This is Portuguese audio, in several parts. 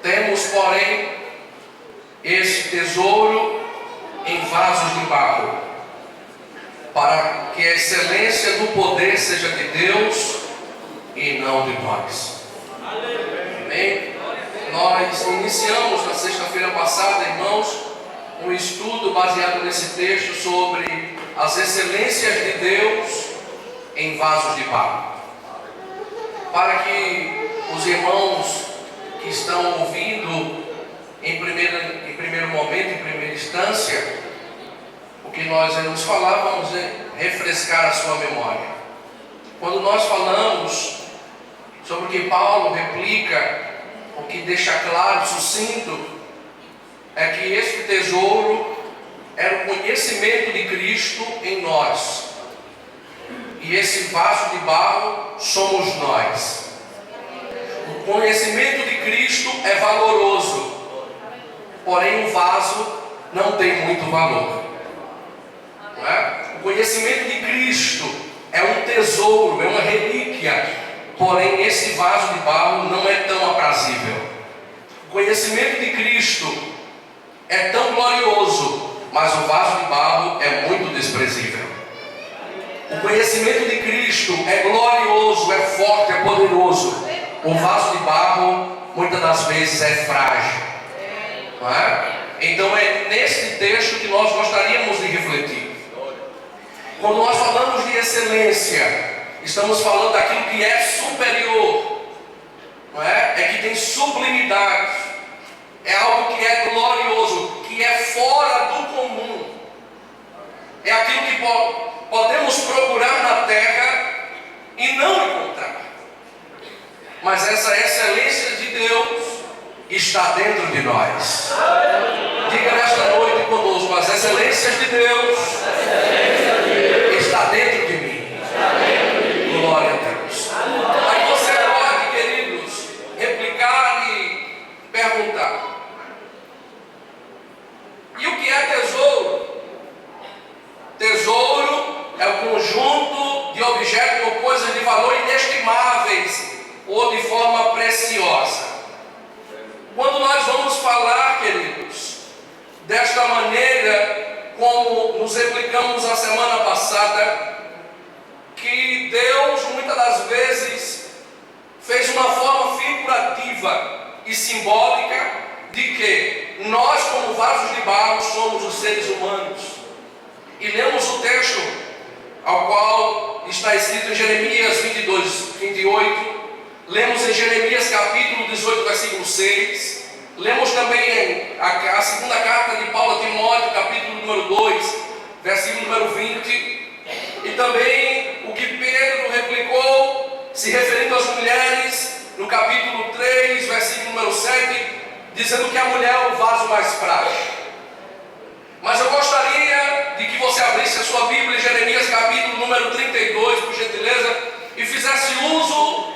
Temos, porém, esse tesouro em vasos de barro, para que a excelência do poder seja de Deus e não de nós. Amém? Nós iniciamos na sexta-feira passada, irmãos, um estudo baseado nesse texto sobre as excelências de Deus em vasos de barro, para que os irmãos que estão ouvindo em primeiro momento, em primeira instância, o que nós vamos falar, vamos refrescar a sua memória. Quando nós falamos sobre o que Paulo replica, o que deixa claro, sucinto, é que esse tesouro era o conhecimento de Cristo em nós, e esse vaso de barro somos nós. O conhecimento de Cristo é valoroso, porém o vaso não tem muito valor. Não é? O conhecimento de Cristo é um tesouro, é uma relíquia, porém esse vaso de barro não é tão aprazível. O conhecimento de Cristo é tão glorioso, mas o vaso de barro é muito desprezível. O conhecimento de Cristo é glorioso, é forte, é poderoso. O vaso de barro muitas das vezes é frágil. Não é? Então é nesse texto que nós gostaríamos de refletir. Quando nós falamos de excelência, estamos falando daquilo que é superior, não é? É que tem sublimidade, é algo que é glorioso, que é fora do comum, é aquilo que podemos procurar na terra e não encontrar, mas essa excelência de Deus está dentro de nós. Diga nesta noite conosco: as excelências de Deus está dentro de mim. Glória a Deus. Aí você pode, queridos, replicar e perguntar: e o que é tesouro? Tesouro é o conjunto de objetos ou coisas de valor inestimáveis ou de forma preciosa. Quando nós vamos falar, queridos, desta maneira, como nos explicamos a semana passada, que Deus muitas das vezes fez uma forma figurativa e simbólica de que nós, como vasos de barro, somos os seres humanos. E lemos o texto ao qual está escrito em Jeremias 22, 28, lemos em Jeremias capítulo 18, versículo 6, lemos também a segunda carta de Paulo a Timóteo, capítulo número 2, versículo número 20, e também o que Pedro replicou, se referindo às mulheres, no capítulo 3, versículo número 7, dizendo que a mulher é o vaso mais frágil. Mas eu gostaria de que você abrisse a sua Bíblia em Jeremias capítulo número 32, por gentileza, e fizesse uso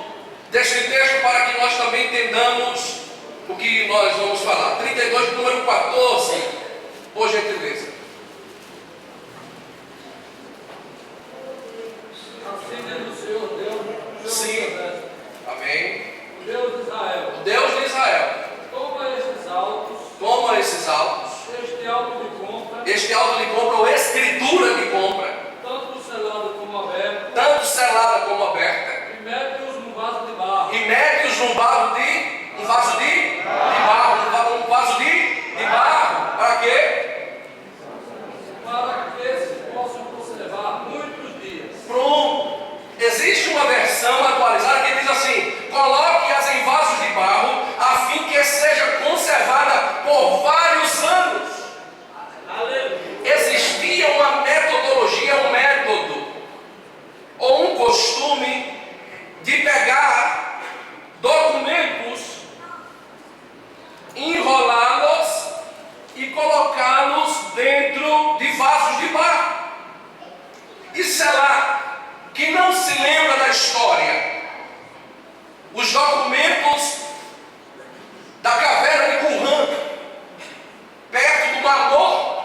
deste texto para que nós também entendamos o que nós vamos falar. 32, número 14, por gentileza. Assim diz o Senhor Deus. Sim. Amém. O Deus de Israel. O Deus de Israel. Toma esses autos. Toma esses autos. Este auto de compra. Este auto de compra ou escritura de compra. Tanto selada como aberta. Tanto selada como aberta. E mete-os num vaso de barro. E mete-os num vaso de barro. Um vaso de barro. Para quê? Para que se possam conservar muitos dias. Pronto. Existe uma versão atualizada que diz assim: coloque-as em vasos de barro, a fim que seja conservada por vários anos. Aleluia. Existia uma metodologia, um método, ou um costume de pegar documentos, enrolá-los e colocá-los dentro de vasos de barro e selar. Que não se lembra da história, os documentos da caverna de Qumran, perto do Mar Morto,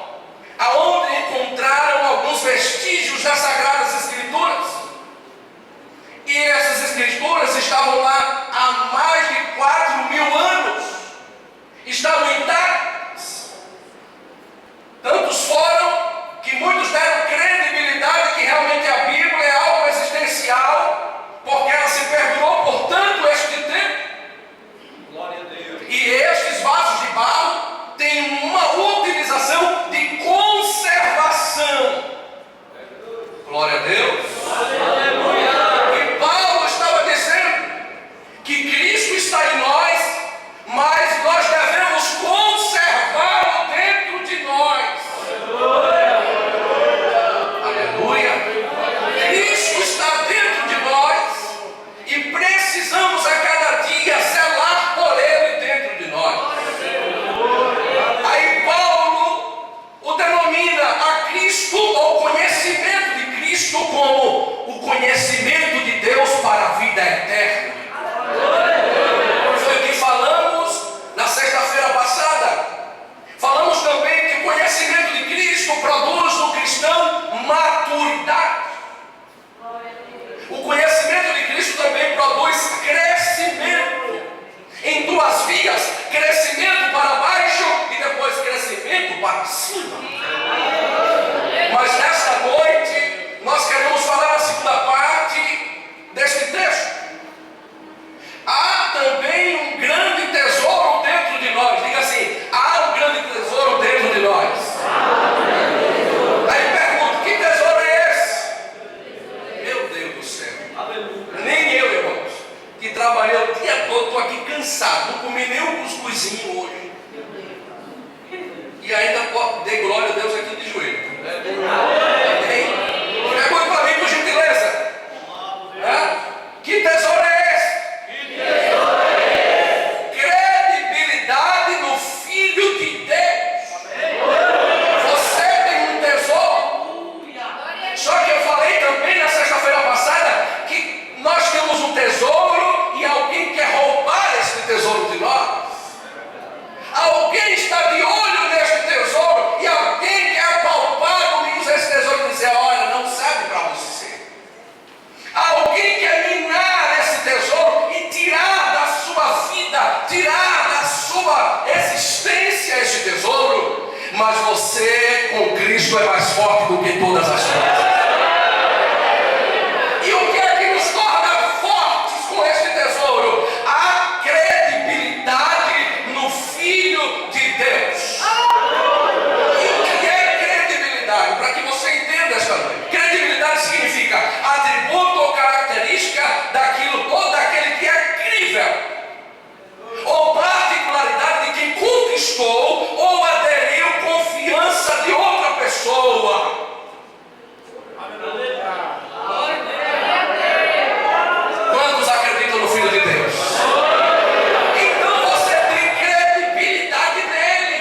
aonde encontraram alguns vestígios das Sagradas Escrituras, e essas escrituras estavam lá há mais de 4.000 anos. cansado, não comi nem um cuscuzinho hoje. E ainda dei glória a Deus aqui de joelho. Amém? Pergunta para mim, por gentileza. Que tesouro é esse? Credibilidade no Filho de Deus. Você tem um tesouro. Só que eu falei também na sexta-feira passada que nós temos um tesouro e alguém quer roubar esse tesouro de nós. Alguém está de olho neste tesouro e alguém quer apalpar comigo esse tesouro e dizer: olha, não serve para você. Alguém quer minar esse tesouro e tirar da sua vida, tirar da sua existência esse tesouro. Mas você com Cristo é mais forte do que todas as coisas. E o que é que nos torna fortes com este tesouro? A credibilidade no Filho de Deus. E o que é credibilidade? Para que você entenda esta noite. Credibilidade significa atributo ou característica daquilo ou daquele que é crível, ou particularidade de quem conquistou ou aderiu confiança de outra pessoa. Quantos acreditam no Filho de Deus? Então você tem credibilidade nele.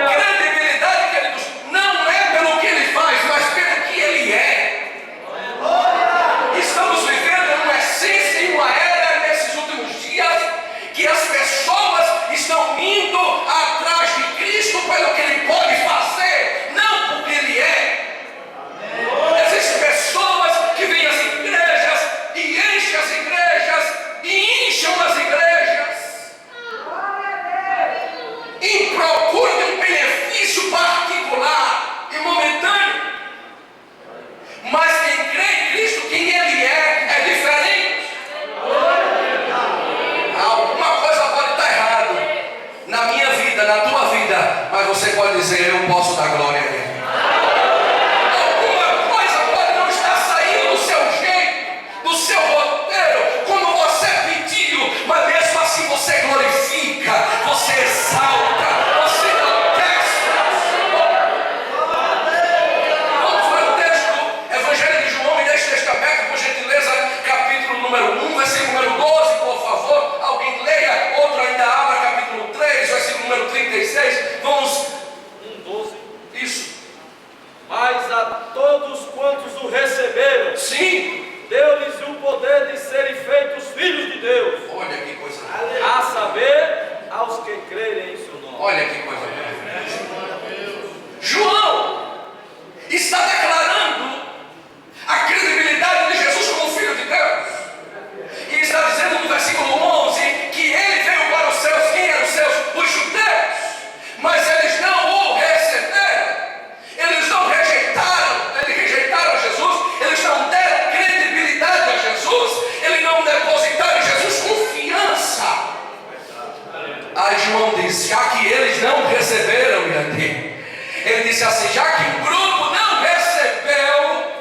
Credibilidade, queridos, não é pelo que ele faz, mas pelo que ele é. Estamos vivendo uma essência e uma era nesses últimos dias que as pessoas estão indo atrás de Cristo pelo que ele pode fazer, não porque ele é. Existem pessoas que vêm às igrejas e enchem as igrejas e incham as igrejas em procura de um benefício particular e momentâneo. Mas quem crê em Cristo, quem ele é diferente. Alguma coisa pode estar errado na minha vida, na tua vida, mas você pode dizer: eu posso dar glória a ele. Alguma coisa pode não estar saindo do seu jeito, do seu roteiro, como você pediu, mas mesmo assim você glorifica, você exalta, você enaltece. Vamos para o texto, Evangelho de João, me deixe texto aberto, por gentileza, capítulo número 1, versículo número 12, por favor. Alguém leia, outro ainda abra, capítulo 3, versículo número 36. Vamos. 1:12. Isso. Mas a todos quantos o receberam, Sim. deu-lhes o poder de serem feitos filhos de Deus, Olha que coisa. a saber, aos que crerem em seu nome. Olha que coisa. João está declarando a credibilidade de Jesus como Filho de Deus. E está dizendo no versículo 11 que ele veio para os seus. Quem eram os seus? Os judeus. Mas eles não o receberam. Eles não rejeitaram. Eles rejeitaram a Jesus. Eles não deram credibilidade a Jesus. Eles não depositaram em Jesus confiança. Aí João diz: já que eles não receberam, ele disse assim: já que o grupo não recebeu,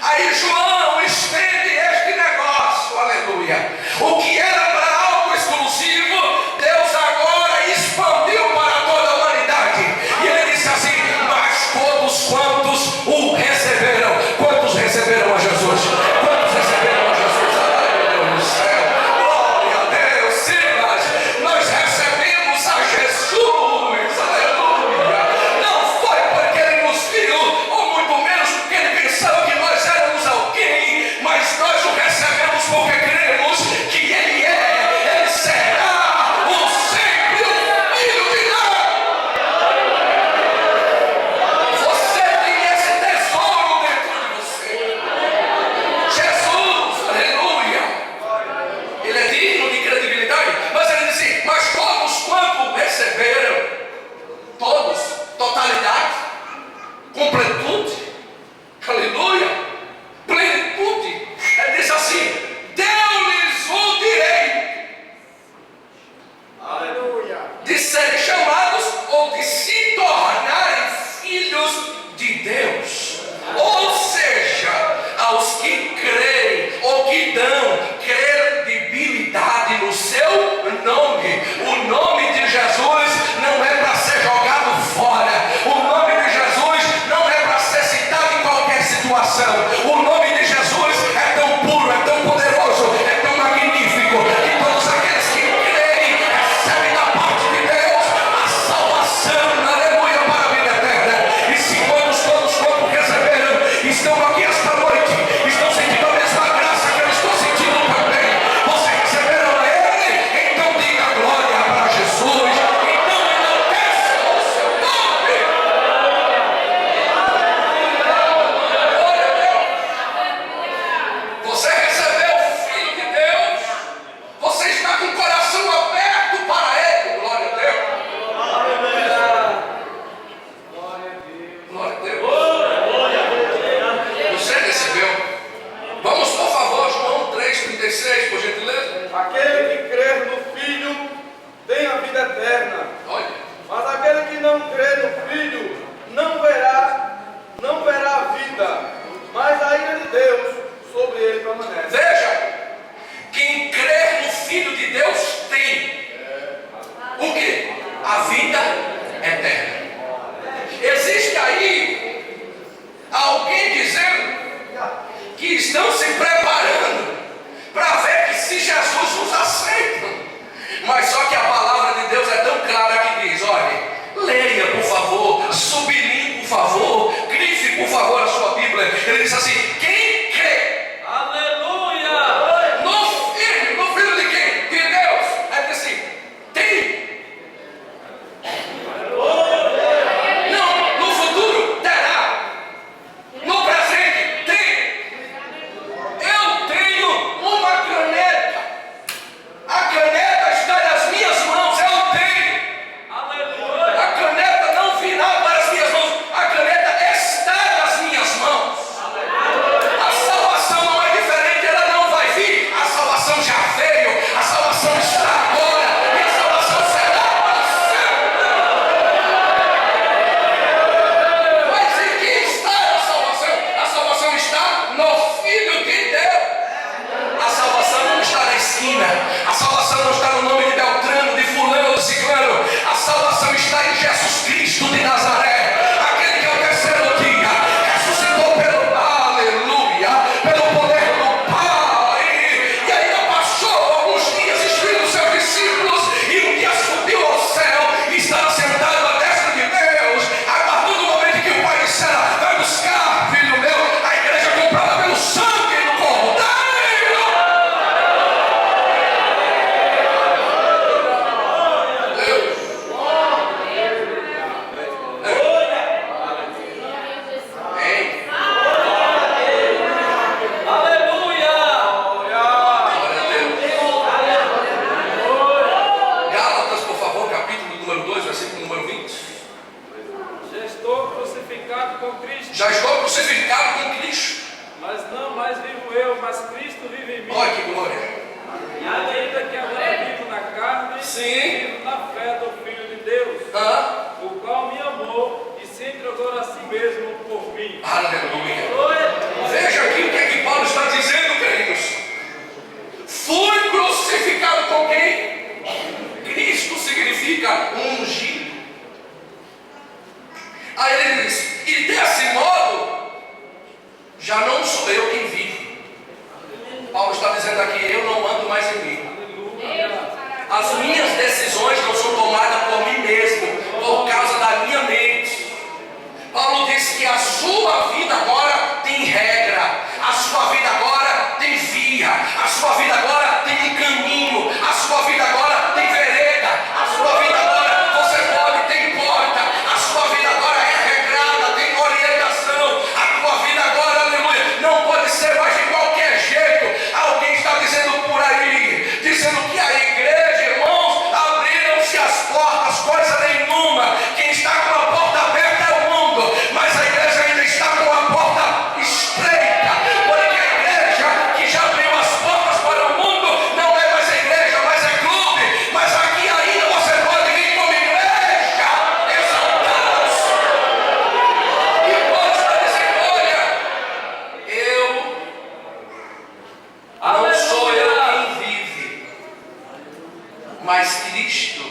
aí João estende este negócio, aleluia. O que era para algo exclusivo, Deus agora expandiu para toda a humanidade. E ele disse assim: mas todos quantos o receberam. Quantos receberam a Jesus? Quantos receberam a Jesus? Ai, meu Deus do céu, glória a Deus. Sim, nós recebemos a Jesus, aleluia. Não foi porque ele nos viu, ou muito menos porque ele pensava que nós éramos alguém, mas nós o recebemos porque cremos que ele é vida eterna. Olha, Mas aquele que não crê no Filho não verá a vida, mas a ira de Deus sobre ele permanece. veja, quem crê no Filho de Deus tem o quê? A vida eterna. Existe aí alguém dizendo que estão se preparando para ver que se Jesus nos aceita. Mas só que a palavra de Deus é tão clara que diz, olha, leia por favor, sublinhe por favor, grife por favor a sua Bíblia. Ele diz assim, quem crê Aleluia! no Filho de quem? De Deus. Aí ele diz assim, tem. Não, no futuro terá. No presente tem. Eu tenho uma caneta. A caneta está nas minhas mãos. Eu tenho. Aleluia! A caneta não virá para as minhas mãos. A caneta está nas minhas mãos. A salvação não é diferente. Ela não vai vir. A salvação já veio. A salvação está agora. E a salvação será para sempre. Mas em quem está a salvação? A salvação está no Filho de Deus. A salvação não está na esquina. A salvação não está no nome de Beltrano, de fulano ou de ciclano. A salvação está em Jesus Cristo de Nazaré. Aquele que é o terceiro dia ressuscitou pelo aleluia, pelo poder do Pai. E ainda passou alguns dias destruindo os seus discípulos. E um dia subiu ao céu e está sentado à destra de Deus, aguardando o momento que o Pai dissera, vai buscar, filho meu, a igreja comprada pelo sangue do Cordeiro. Ei, Aleluia! glória a Deus. Gálatas, por favor, capítulo número 2, versículo número 20. Já estou crucificado com Cristo, Já estou crucificado com Cristo. mas não mais vivo eu, mas Cristo vive em mim. Olha que glória. E ainda que agora vivo na carne, Sim. vivo na fé do Filho de Deus, Ah, o qual me amou e se entregou a si mesmo por mim. aleluia. Aleluia! Veja aqui o que é que Paulo está dizendo, queridos. Fui crucificado com quem? Cristo significa ungido. Aí ele diz, e desse modo, já não sou eu quem vive. Paulo está dizendo aqui, eu não mando mais em mim. As minhas decisões não são tomadas por mim mesmo, por causa da minha mente. Paulo diz que a sua vida agora tem regra, a sua vida agora tem via, a sua vida agora tem um caminho, a sua vida agora tem vereda, a sua vida agora você pode, tem porta, a sua vida agora é regrada, tem orientação, a tua vida agora, aleluia, não pode ser mais de qualquer jeito. Alguém está dizendo por aí, dizendo que a igreja, irmãos, abriram-se as portas, coisa nenhuma. Quem está com a porta aberta é o mundo, mas a igreja ainda está com a porta estreita, porque a igreja que já abriu as portas para o mundo não é mais a igreja, mas é clube. Mas aqui ainda você pode vir como igreja, exaltados. E Paulo está dizendo, olha, eu não sou eu quem vive, mas Cristo.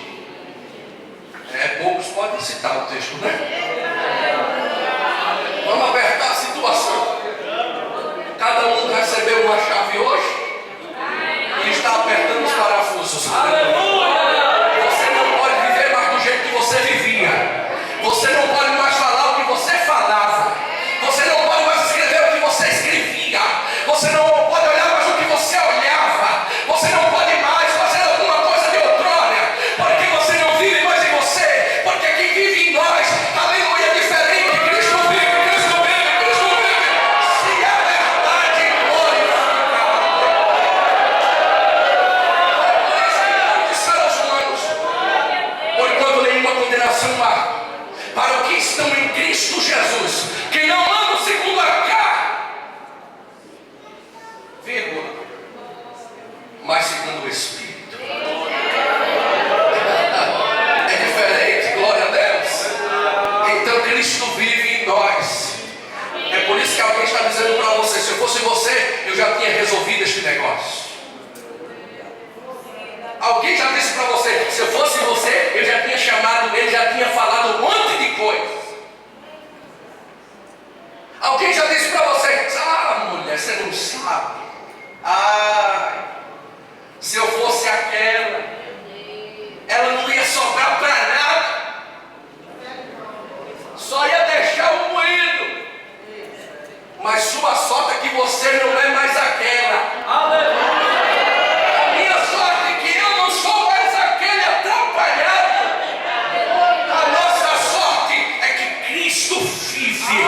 Poucos podem citar o texto, né? Vamos apertar a situação. Cada um recebeu uma chave hoje e está apertando os parafusos. Aleluia! Você não pode viver mais do jeito que você vivia. Você não pode mais falar o que você falava. Você não pode mais escrever o que você escrevia. Você não pode olhar mais o que você olhava. Você não pode mais fazer alguma coisa de outrora, porque você não vive mais em você, porque quem vive em nós, aleluia, é diferente. Cristo vive, Cristo vive, Cristo vive. Se é verdade, glorificado. Por isso que Paulo disse aos Romanos, porquanto nenhuma condenação há para os que estão em Cristo Jesus, que não andam segundo a carne, vírgula, mas segundo o Espírito. Alguém já disse para você, se eu fosse você, eu já tinha chamado ele, já tinha falado um monte de coisa. Alguém já disse para você, mulher, você não sabe. Se eu fosse aquela, ela não ia sobrar para nada. Só ia deixar o moído. Mas sua sorte é que você não é mais aquela. Aleluia. A minha sorte é que eu não sou mais aquele atrapalhado. A nossa sorte é que Cristo vive.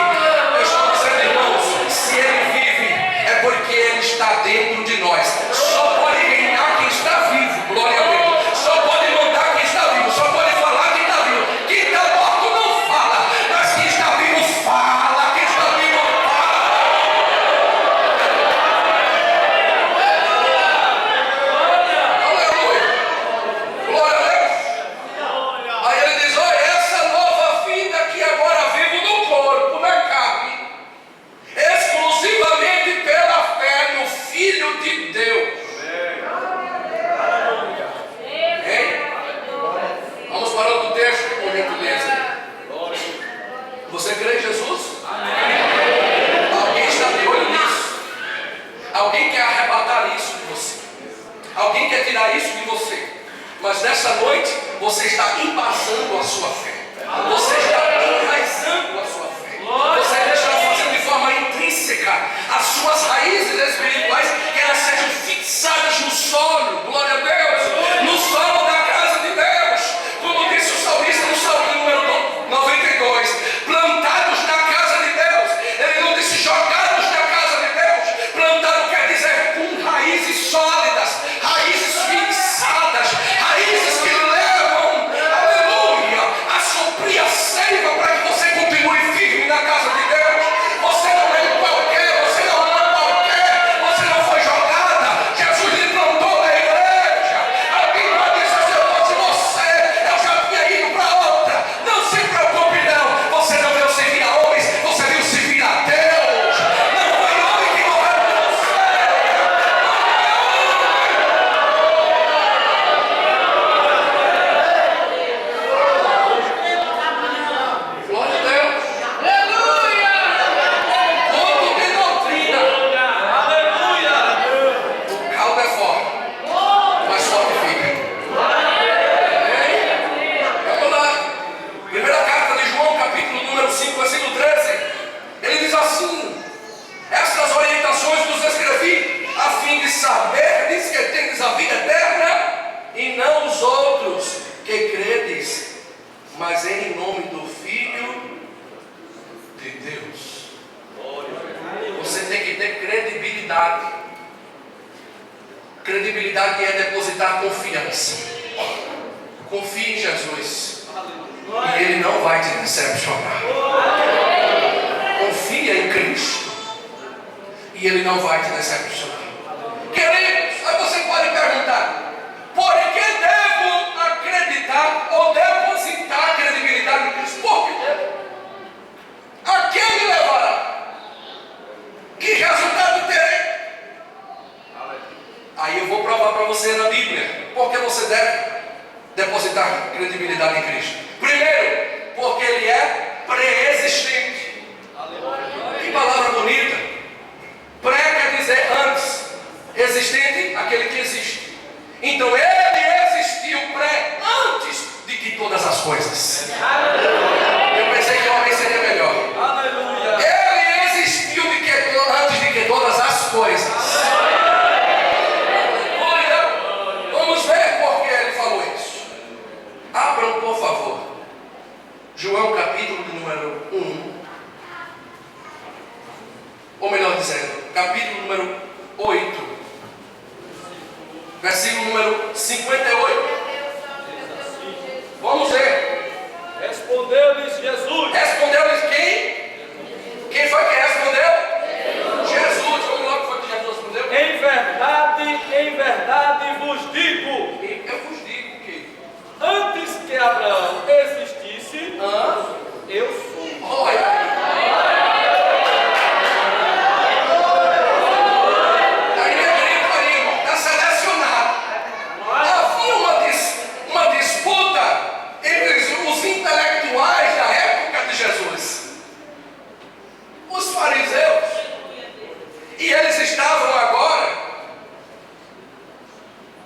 Eu estou dizendo, irmãos, se Ele vive, é porque Ele está dentro de nós. Só pode reinar quem está vivo. Glória a Deus. Só pode mandar quem está vivo. Só pode falar quem está vivo. Quem está morto não fala, mas quem está vivo fala. Quem está vivo fala. Aleluia. Glória a Deus. Aí ele diz, olha, essa nova vida que agora vivo no corpo, na carne, exclusivamente pela fé no Filho de Deus. Hein? Vamos para outro texto, por gentileza. Você crê em Jesus? Alguém está de olho nisso? Alguém quer arrebatar isso de você? Alguém quer tirar isso de você? Mas nessa noite você está embasando a sua fé. Você está enraizando a sua fé. Você está fazendo de forma intrínseca as suas raízes espirituais, que elas sejam fixadas no solo. Glória a Deus. No solo da casa de Deus. Como disse o salmista no Salmo número 92. Plantados na casa de Deus. Ele não disse jogados na casa de Deus. Plantado quer dizer com raízes sólidas, raízes fixadas, raízes que levam, aleluia, a suprir a seiva para que você continue firme na casa de Deus. Você não é qualquer, você não é qualquer, você não foi jogada. Jesus lhe plantou na igreja. Alguém pode dizer, se eu fosse você, eu já tinha ido para outra. Não se preocupe não, você não veio servir a homens, você veio servir a Deus. Não foi homem que morreu por você. Glória a Deus. Ponto de doutrina. O caldo é forte, mas forte fica. Vamos lá. Primeira carta de João, capítulo número 5, versículo 13. Ele diz assim: estas orientações vos escrevi a fim de saber, diz que tendes a vida eterna, e não os outros que credes, mas em nome do Filho de Deus. Você tem que ter credibilidade. Credibilidade é depositar confiança. Confie em Jesus e Ele não vai te decepcionar. Confia em Cristo e Ele não vai te decepcionar. Queridos, aí você pode perguntar: por que devo acreditar ou depositar credibilidade em Cristo? Por que devo? A quem me levará? Que resultado terei? Aí eu vou provar para você na Bíblia por que você deve depositar credibilidade em Cristo. Primeiro, porque Ele é pré-existente. Que palavra bonita. Pré quer dizer antes, existente, aquele que existe. Então Ele existiu pré antes de que todas as coisas. Eu pensei que uma vez seria melhor. Ele existiu antes de que todas as coisas. Vamos ver por que Ele falou isso. Abram, por favor, João capítulo número 1, ou melhor dizendo, capítulo número 8, versículo número 58. Vamos ver. Respondeu-lhes Jesus. Respondeu-lhes quem? Quem foi que respondeu? Jesus. Vamos lá, que foi que Jesus respondeu? Em verdade vos digo, Eu vos digo que antes que Abraão existisse, eu sou. olha, aí meu querido, está selecionado. Havia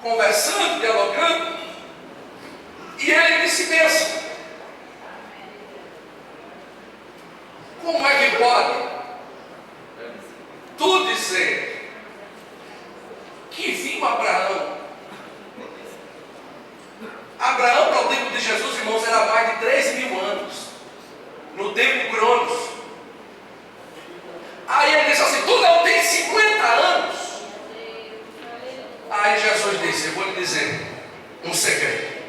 conversando, dialogando, e ele disse mesmo: como é que pode tu dizer que viu Abraão? Abraão, para o tempo de Jesus, irmãos, era mais de 3.000 anos, no tempo Cronos. Aí ele disse assim: tu não tem 50 anos? Aí Jesus disse: eu vou lhe dizer um segredo.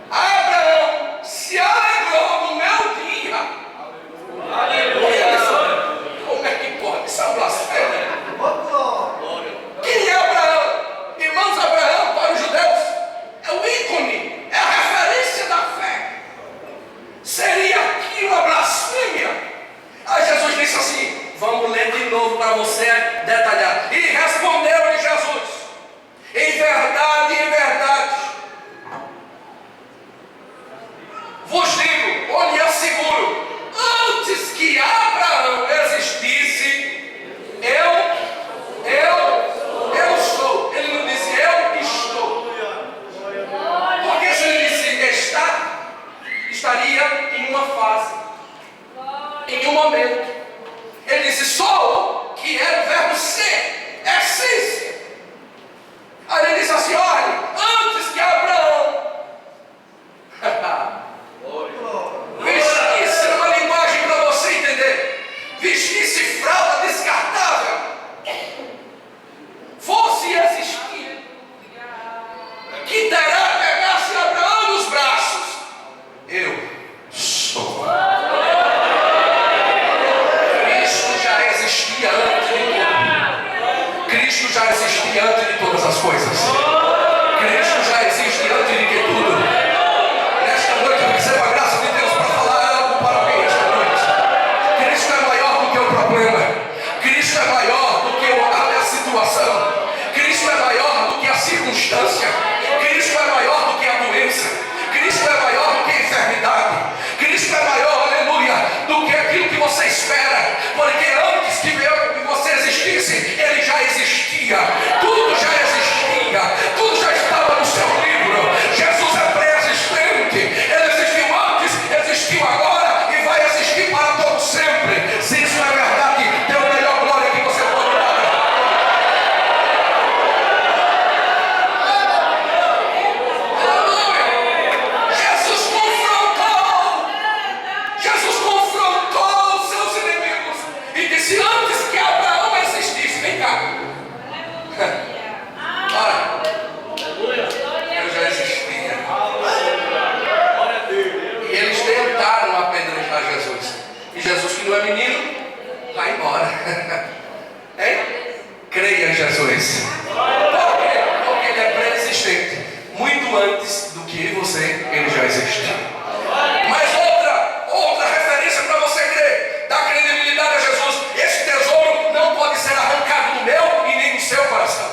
Abraão se alegrou no meu dia. Aleluia. Como é que pode? Isso é uma blasfêmia. Quem é Abraão? Irmãos, Abraão para os judeus é o ícone, é a referência da fé. Seria aqui uma blasfêmia? Aí Jesus disse assim: vamos ler de novo para você detalhar. E respondeu-lhe Jesus: em verdade, vos digo, ou lhe asseguro, antes que Abraão existisse, eu sou. Ele não disse eu estou. Porque se ele disse está, estaria em uma fase, em um momento. Ele disse sou, que era o verbo ser, essência. Aí ele disse assim: olha, antes que Abraão vestisse uma linguagem para você entender, vestisse fralda descartável, fosse existir, que terá pegasse Abraão nos braços, eu sou. Cristo já existia antes de tudo. Cristo já existia antes de todas as coisas. Cristo já existe antes de que tudo. Nesta noite eu recebo a graça de Deus para falar algo para alguém esta noite. Cristo é maior do que o problema. Cristo é maior do que a situação. Cristo é maior do que a circunstância. Cristo é maior do que a doença. Cristo é maior do que a enfermidade. Cristo é maior, aleluia, do que aquilo que você espera. Porque antes que você existisse, Ele já existia. Tudo já existia. Tudo já estava no seu livro. Jesus é pré-existente. Ele existiu antes, existiu agora e vai existir para todo sempre. Se isso é verdade, dê a melhor glória que você pode dar. Aleluia. Jesus confrontou os seus inimigos e disse: antes que Abraão existisse, vem cá. Olha, eu já existia. E eles tentaram apedrejar Jesus. E Jesus, que não é menino, vai embora. Hein? Creia em Jesus. Por quê? Porque Ele é pré-existente. Muito antes do que você, Ele já existiu. Mas outra referência para você crer, dar credibilidade a Jesus: esse tesouro não pode ser arrancado do meu e nem do seu coração.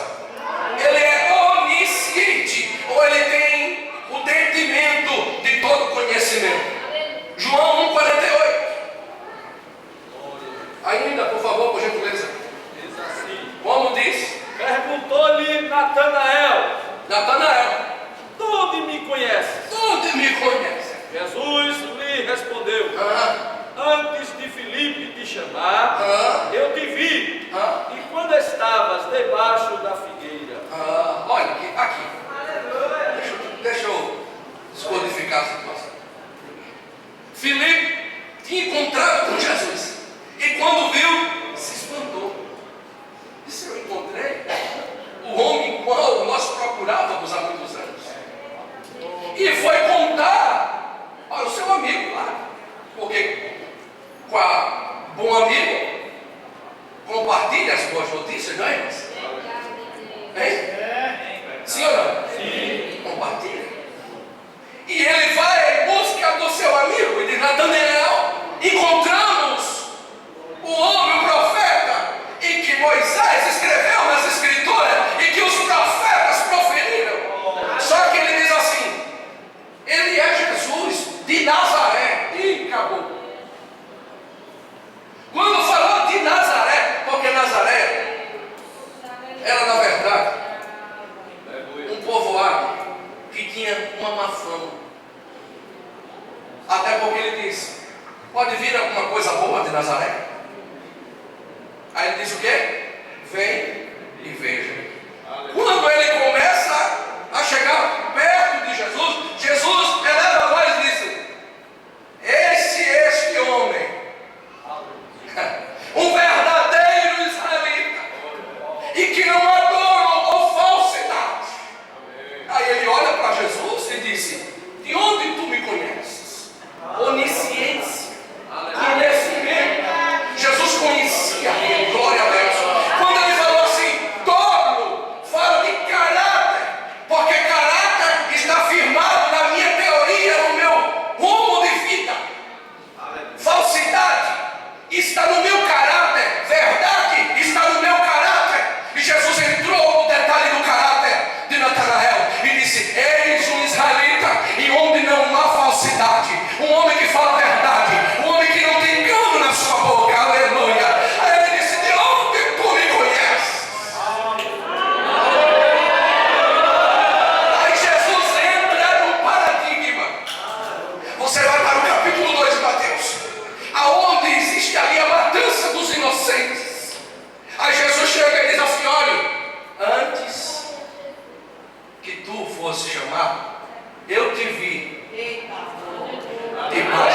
Ele é onisciente, ou ele tem o detrimento de todo conhecimento. João 1,48. Ainda, por favor, por gentileza. Diz assim: Como diz? perguntou-lhe Natanael: Natanael, onde me conheces? onde me conhece? Jesus lhe respondeu: Ah, antes de Filipe te chamar, ah, eu te vi, ah, e quando estavas debaixo da figueira. ah. Olha, aqui. Deixa eu descodificar a situação. Filipe tinha encontrado com Jesus. E quando viu, se espantou. Disse: eu encontrei o homem qual nós procurávamos há muitos anos. E foi contar para o seu amigo lá. Porque bom amigo compartilha as boas notícias, não é, irmãos? porque ele disse: pode vir alguma coisa boa de Nazaré? Aí ele diz o quê? Vem e veja. Quando ele começa a chegar perto de Jesus, Jesus eleva a voz e diz: este homem, um verdadeiro israelita, e que não adora ou falsidade. Aí ele olha para Jesus e disse: de onde tu me conheces? Onisciência, conhecimento. Jesus conhecia ele, glória a Deus. Quando ele falou assim: tolo, fala de caráter, porque caráter está firmado na minha teoria, no meu rumo de vida. Falsidade está no meu caráter, verdade está no meu caráter. E Jesus entrou no detalhe do caráter de Natanael e disse: eis um israelita, e onde não há falsidade, um homem que fala a verdade, um homem que não tem engano na sua boca, aleluia. Aí ele disse: de onde tu me conheces? Aí Jesus entra no paradigma. Você vai para o capítulo 2 de Mateus, aonde existe ali a matança dos inocentes. Aí Jesus chega e diz assim: olha, antes que tu fosse chamado, eu te vi debaixo